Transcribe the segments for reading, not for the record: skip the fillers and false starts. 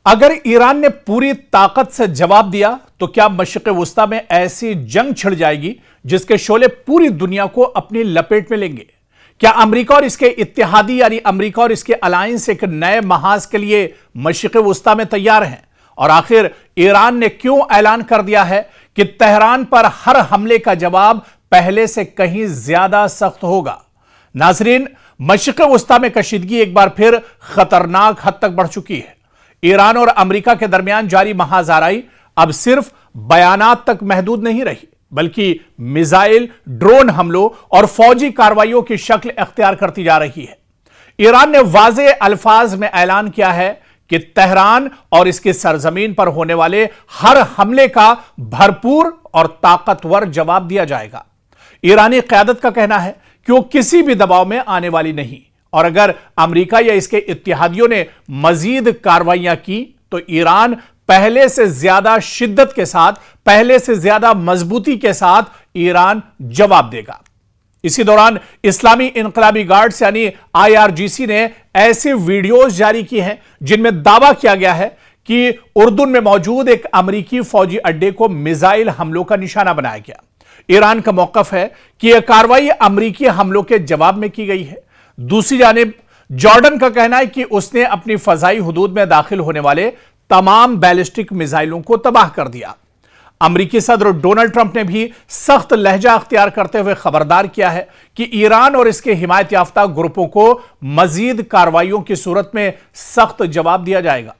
अगर ईरान ने पूरी ताकत से जवाब दिया तो क्या मशरिक़ वुस्ता में ऐसी जंग छिड़ जाएगी जिसके शोले पूरी दुनिया को अपनी लपेट में लेंगे। क्या अमेरिका और इसके इत्तेहादी यानी अमेरिका और इसके अलायंस एक नए महाज के लिए मशरिक़ वुस्ता में तैयार हैं? और आखिर ईरान ने क्यों ऐलान कर दिया है कि तेहरान पर हर हमले का जवाब पहले से कहीं ज्यादा सख्त होगा। नाजरीन, मशरिक़ वुस्ता में कशीदगी एक बार फिर खतरनाक हद तक बढ़ चुकी है। ईरान और अमेरिका के दरमियान जारी महाजाराई अब सिर्फ बयानात तक महदूद नहीं रही, बल्कि मिसाइल, ड्रोन हमलों और फौजी कार्रवाइयों की शक्ल अख्तियार करती जा रही है। ईरान ने वाज़े अल्फाज में ऐलान किया है कि तेहरान और इसकी सरजमीन पर होने वाले हर हमले का भरपूर और ताकतवर जवाब दिया जाएगा। ईरानी क़यादत का कहना है कि वो किसी भी दबाव में आने वाली नहीं, और अगर अमेरिका या इसके इत्तेहादियों ने मजीद कार्रवाइयां की तो ईरान पहले से ज्यादा शिद्दत के साथ, पहले से ज्यादा मजबूती के साथ ईरान जवाब देगा। इसी दौरान इस्लामी इनकलाबी गार्ड्स यानी IRGC ने ऐसे वीडियोस जारी किए हैं जिनमें दावा किया गया है कि उर्दुन में मौजूद एक अमेरिकी फौजी अड्डे को मिसाइल हमलों का निशाना बनाया गया। ईरान का मौकफ है कि यह कार्रवाई अमेरिकी हमलों के जवाब में की गई है। दूसरी जानिब जॉर्डन का कहना है कि उसने अपनी फजाई हुदूद में दाखिल होने वाले तमाम बैलिस्टिक मिसाइलों को तबाह कर दिया। अमेरिकी सदर डोनाल्ड ट्रंप ने भी सख्त लहजा अख्तियार करते हुए खबरदार किया है कि ईरान और इसके हिमायत याफ्ता ग्रुपों को मजीद कार्रवाइयों की सूरत में सख्त जवाब दिया जाएगा।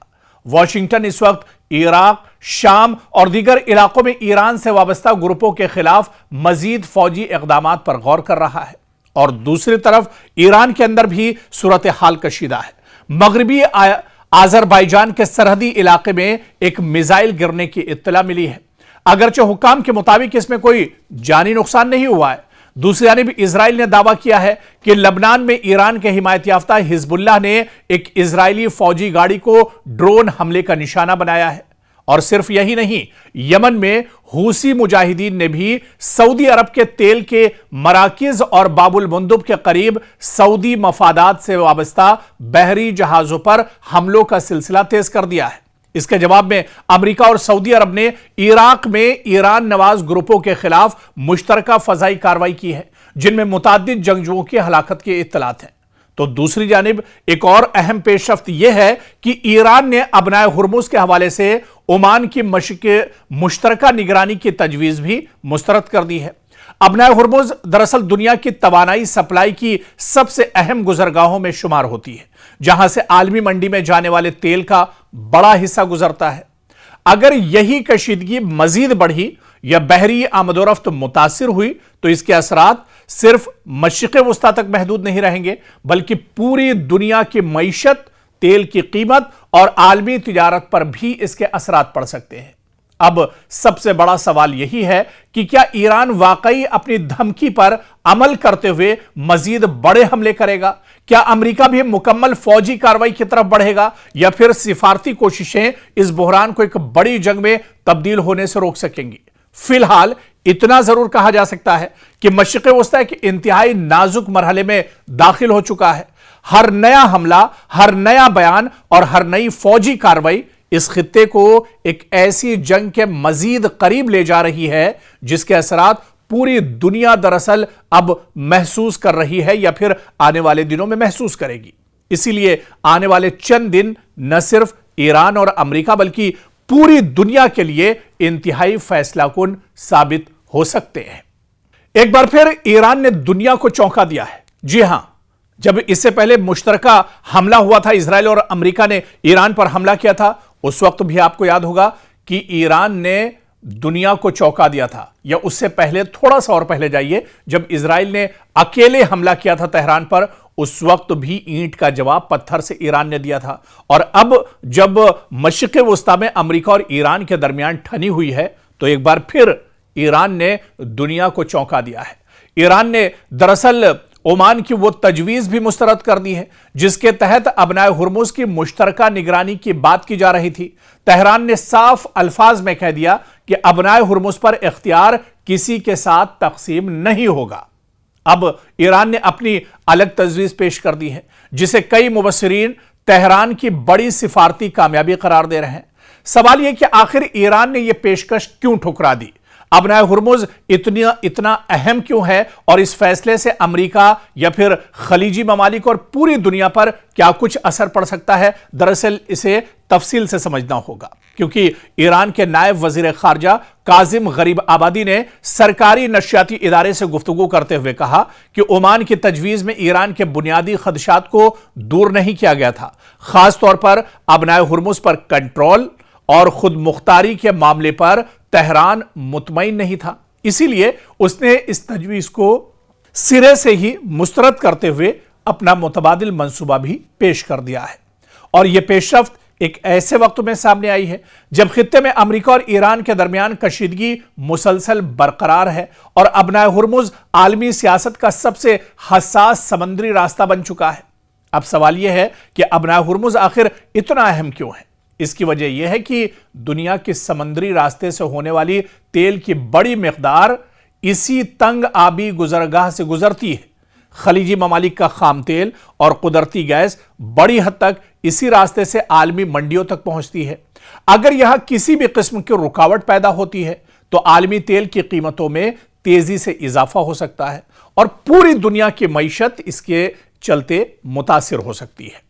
वॉशिंगटन इस वक्त इराक, शाम और दीगर इलाकों में ईरान से वाबस्ता ग्रुपों के खिलाफ मजीद फौजी इक़दामात पर गौर कर रहा है, और दूसरी तरफ ईरान के अंदर भी सूरत हाल कशीदा है। मगरबी आज़रबाईजान के सरहदी इलाके में एक मिसाइल गिरने की इत्तला मिली है। अगरचे हुक्काम के मुताबिक इसमें कोई जानी नुकसान नहीं हुआ है। दूसरी जानिब इजराइल ने दावा किया है कि लबनान में ईरान के हिमायत याफ्ता हिजबुल्लाह ने एक इजरायली फौजी गाड़ी को ड्रोन हमले का निशाना बनाया है। और सिर्फ यही नहीं, यमन में हूसी मुजाहिदीन ने भी सऊदी अरब के तेल के मराकिज और बाबुल मुंदब के करीब सऊदी मफादात से वाबस्ता बहरी जहाजों पर हमलों का सिलसिला तेज कर दिया है। इसके जवाब में अमेरिका और सऊदी अरब ने इराक में ईरान नवाज ग्रुपों के खिलाफ मुश्तरका फजाई कार्रवाई की है, जिनमें मुताद्दिद जंगजुओं की हलाकत की इत्तलात हैं। तो दूसरी जानिब एक और अहम पेशरफ्त यह है कि ईरान ने अबनाए हुर्मुज के हवाले से ओमान की मुश्तरका निगरानी की तजवीज भी मुस्तरद कर दी है। अबनाए हुर्मुज दरअसल दुनिया की तवानाई सप्लाई की सबसे अहम गुजरगाहों में शुमार होती है, जहां से आलमी मंडी में जाने वाले तेल का बड़ा हिस्सा गुजरता है। अगर यही कशीदगी मजीद बढ़ी या बहरी आमदोरफ्त मुतासिर हुई तो इसके असरात सिर्फ मशरिक़ वुस्ता तक महदूद नहीं रहेंगे, बल्कि पूरी दुनिया की मईशत, तेल की कीमत और आलमी तिजारत पर भी इसके असरात पड़ सकते हैं। अब सबसे बड़ा सवाल यही है कि क्या ईरान वाकई अपनी धमकी पर अमल करते हुए मजीद बड़े हमले करेगा? क्या अमेरिका भी मुकम्मल फौजी कार्रवाई की तरफ बढ़ेगा, या फिर सिफारती कोशिशें इस बहरान को एक बड़ी जंग में तब्दील होने से रोक सकेंगी? फिलहाल इतना जरूर कहा जा सकता है कि मशरिक़ वुस्ता एक इंतहाई नाजुक मरहले में दाखिल हो चुका है। हर नया हमला, हर नया बयान और हर नई फौजी कार्रवाई इस खित्ते को एक ऐसी जंग के मजीद करीब ले जा रही है जिसके असरात पूरी दुनिया दरअसल अब महसूस कर रही है, या फिर आने वाले दिनों में महसूस करेगी। इसीलिए आने वाले चंद दिन न सिर्फ ईरान और अमेरिका बल्कि पूरी दुनिया के लिए इंतहाई फैसलाकुन साबित हो सकते हैं। एक बार फिर ईरान ने दुनिया को चौंका दिया है। जी हां, जब इससे पहले मुश्तरका हमला हुआ था, इजराइल और अमेरिका ने ईरान पर हमला किया था, उस वक्त भी आपको याद होगा कि ईरान ने दुनिया को चौंका दिया था। या उससे पहले, थोड़ा सा और पहले जाइए, जब इजराइल ने अकेले हमला किया था तेहरान पर, उस वक्त भी ईंट का जवाब पत्थर से ईरान ने दिया था। और अब जब मशरिक़ वुस्ता में अमेरिका और ईरान के दरमियान ठनी हुई है, तो एक बार फिर ईरान ने दुनिया को चौंका दिया है। ईरान ने दरअसल ओमान की वो तजवीज भी मुस्तरद कर दी है जिसके तहत अबनाए हुर्मुज की मुश्तरका निगरानी की बात की जा रही थी। तेहरान ने साफ अल्फाज में कह दिया कि अबनाए हुर्मुज पर इख्तियार किसी के साथ तकसीम नहीं होगा। अब ईरान ने अपनी अलग तजवीज पेश कर दी है जिसे कई मुबस्सिरीन तेहरान की बड़ी सिफारती कामयाबी करार दे रहे हैं। सवाल यह कि आखिर ईरान ने यह पेशकश क्यों ठुकरा दी, अबनाए हुर्मुज इतना अहम क्यों है और इस फैसले से अमेरिका या फिर खलीजी ममालिक और पूरी दुनिया पर क्या कुछ असर पड़ सकता है। दरअसल इसे तफसील से समझना होगा, क्योंकि ईरान के नायब वजीर खारजा काजिम गरीब आबादी ने सरकारी नशियाती इदारे से गुफ्तगू करते हुए कहा कि ओमान की तजवीज़ में ईरान के बुनियादी खदशात को दूर नहीं किया गया था। खास तौर पर अबनाए हुर्मुज पर कंट्रोल और खुद मुख्तारी के मामले पर तेहरान मुतमईन नहीं था, इसीलिए उसने इस तजवीज़ को सिरे से ही मुस्तरद करते हुए अपना मुतबादिल मंसूबा भी पेश कर दिया है। और यह पेशरफ्त एक ऐसे वक्त में सामने आई है जब खित्ते में अमेरिका और ईरान के दरमियान कशीदगी मुसलसल बरकरार है और अबनाए हुर्मुज आलमी सियासत का सबसे हसास समंदरी रास्ता बन चुका है। अब सवाल यह है कि अबनाए हुर्मुज आखिर इतना अहम क्यों है। इसकी वजह यह है कि दुनिया के समंदरी रास्ते से होने वाली तेल की बड़ी मिकदार इसी तंग आबी गुजरगाह से गुजरती है। खलीजी ममालिक का खाम तेल और कुदरती गैस बड़ी हद तक इसी रास्ते से आलमी मंडियों तक पहुंचती है। अगर यहां किसी भी किस्म की रुकावट पैदा होती है तो आलमी तेल की कीमतों में तेजी से इजाफा हो सकता है और पूरी दुनिया की मईशत इसके चलते मुतासिर हो सकती है।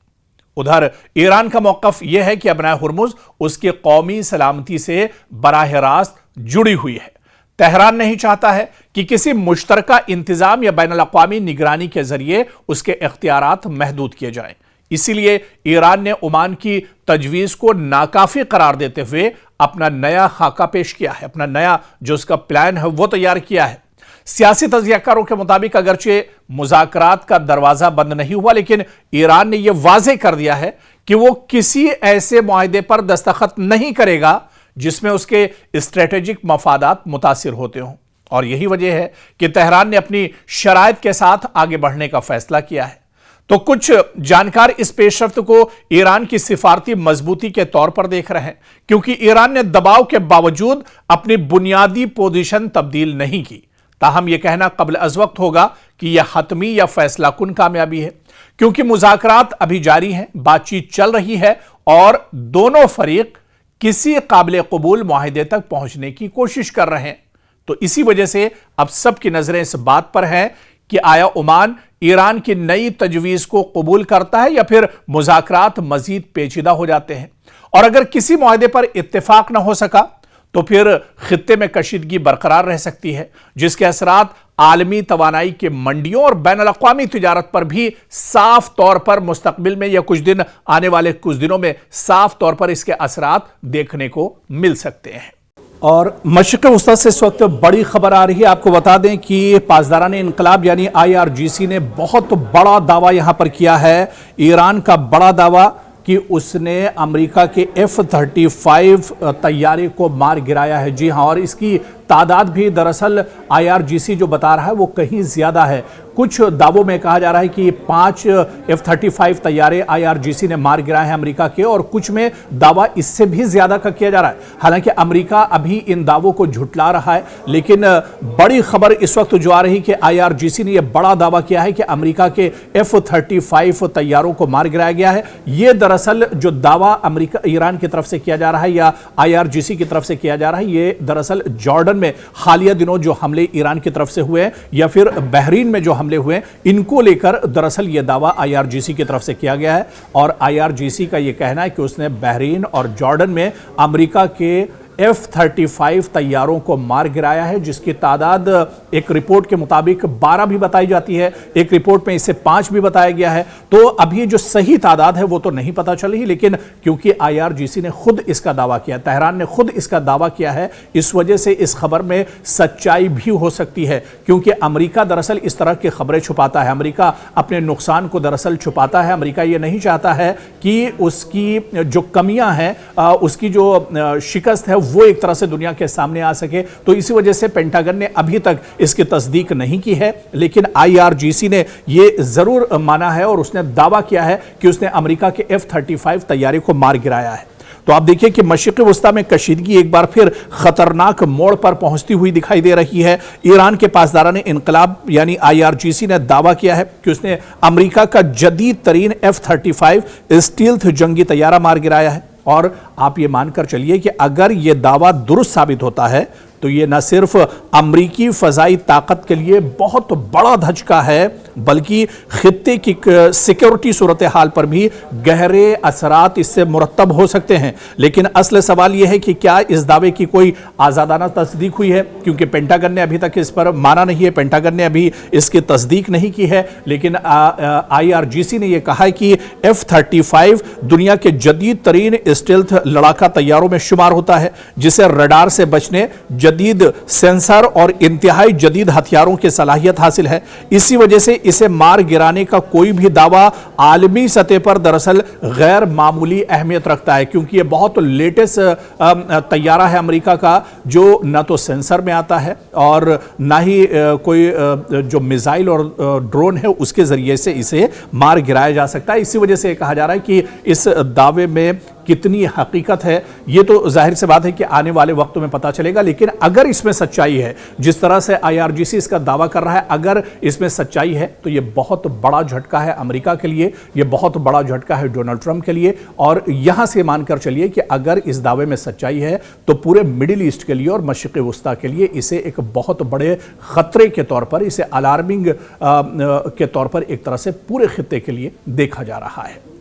उधर ईरान का मौकफ यह है कि अबनाए हुर्मुज उसकी कौमी सलामती से बराह रास्त जुड़ी हुई है। तेहरान नहीं चाहता है कि किसी मुश्तरका इंतजाम या बैनुल अक़वामी निगरानी के जरिए उसके इख्तियारात महदूद किए जाएं। इसीलिए ईरान ने ओमान की तजवीज़ को नाकाफी करार देते हुए अपना नया खाका पेश किया है, अपना नया जो उसका प्लान है वो तैयार किया है। सियासी तज्ज़ियाकारों के मुताबिक अगरचे मुज़ाकरात का दरवाज़ा बंद नहीं हुआ, लेकिन ईरान ने यह वाज़ेह कर दिया है कि वो किसी ऐसे मुआहदे पर दस्तखत नहीं करेगा जिसमें उसके स्ट्रेटेजिक मफादात मुतासिर होते हों। और यही वजह है कि तेहरान ने अपनी शराइत के साथ आगे बढ़ने का फैसला किया है। तो कुछ जानकार इस पेशरफ्त को ईरान की सिफारती मजबूती के तौर पर देख रहे हैं, क्योंकि ईरान ने दबाव के बावजूद अपनी बुनियादी पोजीशन तब्दील नहीं की। ताहम यह कहना कब्ल अज़ वक्त होगा कि यह हतमी या फैसला कुन कामयाबी है, क्योंकि मुज़ाकरात अभी जारी हैं, बातचीत चल रही है और दोनों फरीक किसी काबिल कबूल मुआहिदे तक पहुंचने की कोशिश कर रहे हैं। तो इसी वजह से अब सबकी नजरें इस बात पर हैं कि आया ओमान ईरान की नई तजवीज़ को कबूल करता है या फिर मुज़ाकरात मजीद पेचीदा हो जाते हैं। और अगर किसी मुआहिदे पर इत्तेफाक न हो सका तो फिर खित्ते में कशीदगी बरकरार रह सकती है, जिसके असरात आलमी तवानाई के मंडियों और बैनुल अक़वामी तिजारत पर भी साफ तौर पर मुस्तकबिल में या आने वाले कुछ दिनों में साफ तौर पर इसके असरात देखने को मिल सकते हैं। और मशरिक़ वस्ता से इस वक्त बड़ी खबर आ रही है। आपको बता दें कि पासदारान इनकलाब यानी IRGC ने बहुत बड़ा दावा यहां पर किया है। ईरान का बड़ा दावा कि उसने अमेरिका के F-35 तैयारे को मार गिराया है। जी हां, और इसकी तादाद भी दरअसल IRGC जो बता रहा है वो कहीं ज्यादा है। कुछ दावों में कहा जा रहा है कि 5 F-35 तैयारे IRGC ने मार गिराए हैं अमेरिका के, और कुछ में दावा इससे भी ज्यादा का किया जा रहा है। हालांकि अमेरिका अभी इन दावों को झुटला रहा है, लेकिन बड़ी खबर इस वक्त जो आ रही कि IRGC ने यह बड़ा दावा किया है कि अमेरिका के F-35 तैयारों को मार गिराया गया है। यह दरअसल जो दावा अमेरिका ईरान की तरफ से किया जा रहा है या IRGC की तरफ से किया जा रहा है, ये दरअसल जॉर्डन में हालिया दिनों जो हमले ईरान की तरफ से हुए हैं या फिर बहरीन में जो हमले हुए, इनको लेकर दरअसल यह दावा IRGC की तरफ से किया गया है। और IRGC का यह कहना है कि उसने बहरीन और जॉर्डन में अमेरिका के F-35 तैयारों को मार गिराया है, जिसकी तादाद एक रिपोर्ट के मुताबिक 12 भी बताई जाती है, एक रिपोर्ट में इसे 5 भी बताया गया है। तो अभी जो सही तादाद है वो तो नहीं पता चली, लेकिन क्योंकि IRGC ने खुद इसका दावा किया, तेहरान ने खुद इसका दावा किया है, इस वजह से इस खबर में सच्चाई भी हो सकती है। क्योंकि अमेरिका दरअसल इस तरह की खबरें छुपाता है, अमेरिका अपने नुकसान को दरअसल छुपाता है। अमेरिका ये नहीं चाहता है कि उसकी जो कमियां हैं, उसकी जो शिकस्त है वो एक तरह से दुनिया के सामने आ सके। तो इसी वजह से पेंटागन ने अभी तक इसकी तस्दीक नहीं की है, लेकिन IRGC ने यह जरूर माना है और उसने दावा किया है कि उसने अमेरिका के F-35 तैयारे को मार गिराया है। तो आप देखिए कि मशरिक़ वस्ता में कशीदगी एक बार फिर खतरनाक मोड़ पर पहुंचती हुई दिखाई दे रही है। ईरान के पासदारान इनकलाब यानी IRGC ने दावा किया है कि उसने अमेरिका का जदीद तरीन F-35 स्टील्थ जंगी तैयारा मार गिराया है। और आप ये मानकर चलिए कि अगर ये दावा दुरुस्त साबित होता है तो ये न सिर्फ अमरीकी फजाई ताकत के लिए बहुत बड़ा धचका है, बल्कि खित्ते की सिक्योरिटी सूरत हाल पर भी गहरे असरात इससे मुरत्तब हो सकते हैं। लेकिन असल सवाल यह है कि क्या इस दावे की कोई आज़ादाना तस्दीक हुई है, क्योंकि पेंटागन ने अभी तक इस पर माना नहीं है, पेंटागन ने अभी इसकी तस्दीक नहीं की है। लेकिन IRGC ने यह कहा है कि F-35 दुनिया के जदीद तरीन स्टेल्थ लड़ाका तैयारों में शुमार होता है, जिसे रडार से बचने, जदीद सेंसर और इंतहाई जदीद हथियारों की सलाहियत हासिल है। इसी वजह से इसे मार गिराने का कोई भी दावा आलमी सतह पर दरअसल गैर मामूली अहमियत रखता है, क्योंकि ये बहुत लेटेस्ट तैयारा है अमेरिका का, जो न तो सेंसर में आता है और ना ही कोई जो मिसाइल और ड्रोन है उसके जरिए से इसे मार गिराया जा सकता है। इसी वजह से कहा जा रहा है कि इस दावे में कितनी हकीकत है ये तो जाहिर सी बात है कि आने वाले वक्तों में पता चलेगा। लेकिन अगर इसमें सच्चाई है, जिस तरह से IRGC इसका दावा कर रहा है, अगर इसमें सच्चाई है तो ये बहुत बड़ा झटका है अमेरिका के लिए, ये बहुत बड़ा झटका है डोनाल्ड ट्रंप के लिए। और यहां से मानकर चलिए कि अगर इस दावे में सच्चाई है तो पूरे मिडिल ईस्ट के लिए और मशरिक़ वस्ता के लिए इसे एक बहुत बड़े खतरे के तौर पर, इसे अलार्मिंग के तौर पर एक तरह से पूरे खित्ते के लिए देखा जा रहा है।